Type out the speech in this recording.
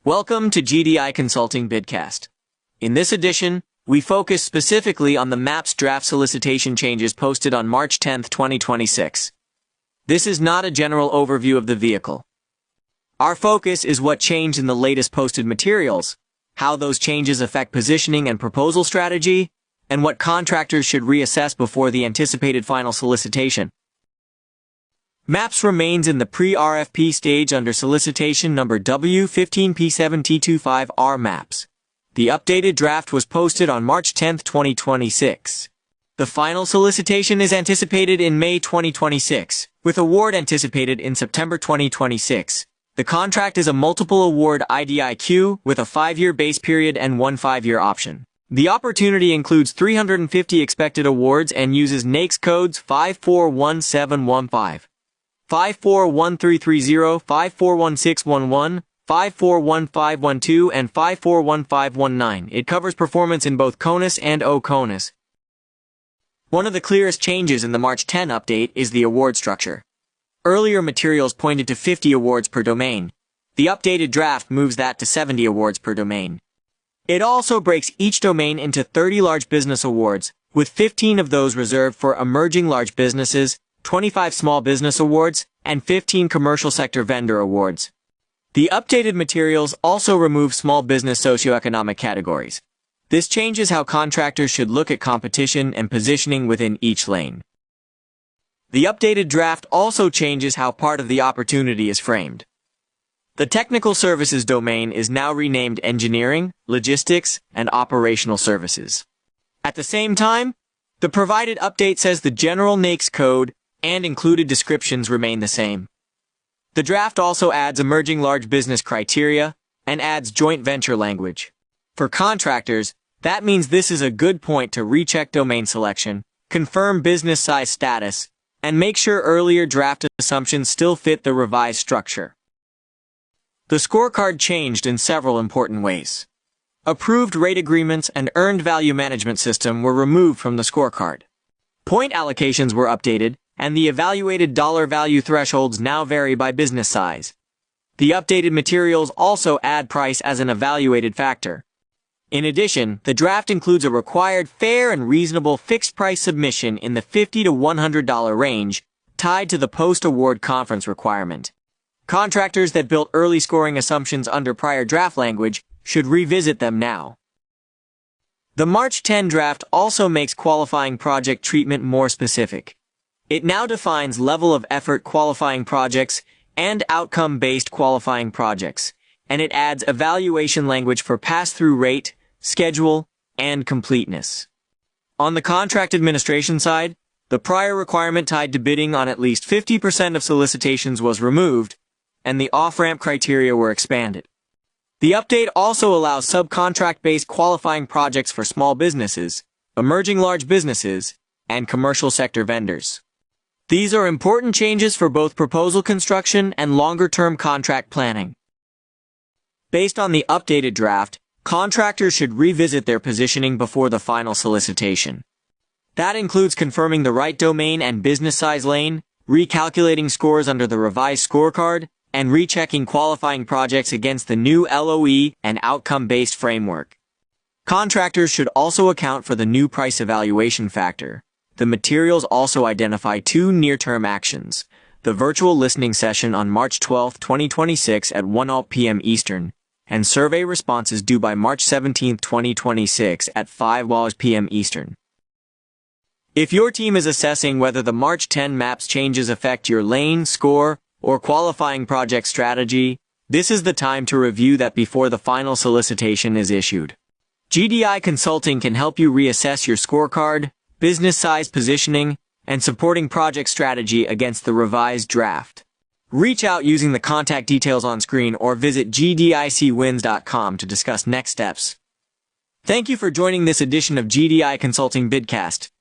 Welcome to GDI Consulting BidCast. In this edition, we focus specifically on the MAPS draft solicitation changes posted on March 10, 2026. This is not a general overview of the vehicle. Our focus is what changed in the latest posted materials, how those changes affect positioning and proposal strategy, and what contractors should reassess before the anticipated final solicitation. MAPS remains in the pre-RFP stage under Solicitation No. W15P7T25R MAPS. The updated draft was posted on March 10, 2026. The final solicitation is anticipated in May 2026, with award anticipated in September 2026. The contract is a multiple award IDIQ with a 5-year base period and 1 5-year option. The opportunity includes 350 expected awards and uses NAICS codes 541715. 541330, 541611, 541512, and 541519. It covers performance in both CONUS and OCONUS. One of the clearest changes in the March 10 update is the award structure. Earlier materials pointed to 50 awards per domain. The updated draft moves that to 70 awards per domain. It also breaks each domain into 30 large business awards, with 15 of those reserved for emerging large businesses, 25 small business awards, and 15 commercial sector vendor awards. The updated materials also remove small business socioeconomic categories. This changes how contractors should look at competition and positioning within each lane. The updated draft also changes how part of the opportunity is framed. The technical services domain is now renamed Engineering, Logistics, and Operational Services. At the same time, the provided update says the general NAICS code and included descriptions remain the same. The draft also adds emerging large business criteria and adds joint venture language. For contractors, that means this is a good point to recheck domain selection, confirm business size status, and make sure earlier draft assumptions still fit the revised structure. The scorecard changed in several important ways. Approved rate agreements and earned value management system were removed from the scorecard. Point allocations were updated, and the evaluated dollar value thresholds now vary by business size. The updated materials also add price as an evaluated factor. In addition, the draft includes a required fair and reasonable fixed price submission in the $50 to $100 range, tied to the post-award conference requirement. Contractors that built early scoring assumptions under prior draft language should revisit them now. The March 10 draft also makes qualifying project treatment more specific. It now defines level of effort qualifying projects and outcome-based qualifying projects, and it adds evaluation language for pass-through rate, schedule, and completeness. On the contract administration side, the prior requirement tied to bidding on at least 50% of solicitations was removed, and the off-ramp criteria were expanded. The update also allows subcontract-based qualifying projects for small businesses, emerging large businesses, and commercial sector vendors. These are important changes for both proposal construction and longer-term contract planning. Based on the updated draft, contractors should revisit their positioning before the final solicitation. That includes confirming the right domain and business size lane, recalculating scores under the revised scorecard, and rechecking qualifying projects against the new LOE and outcome-based framework. Contractors should also account for the new price evaluation factor. The materials also identify 2 near-term actions: the virtual listening session on March 12, 2026 at 1 p.m. Eastern, and survey responses due by March 17, 2026 at 5 p.m. Eastern. If your team is assessing whether the March 10 MAPS changes affect your lane, score, or qualifying project strategy, this is the time to review that before the final solicitation is issued. GDI Consulting can help you reassess your scorecard, business size positioning, and supporting project strategy against the revised draft. Reach out using the contact details on screen or visit gdicwins.com to discuss next steps. Thank you for joining this edition of GDI Consulting BidCast.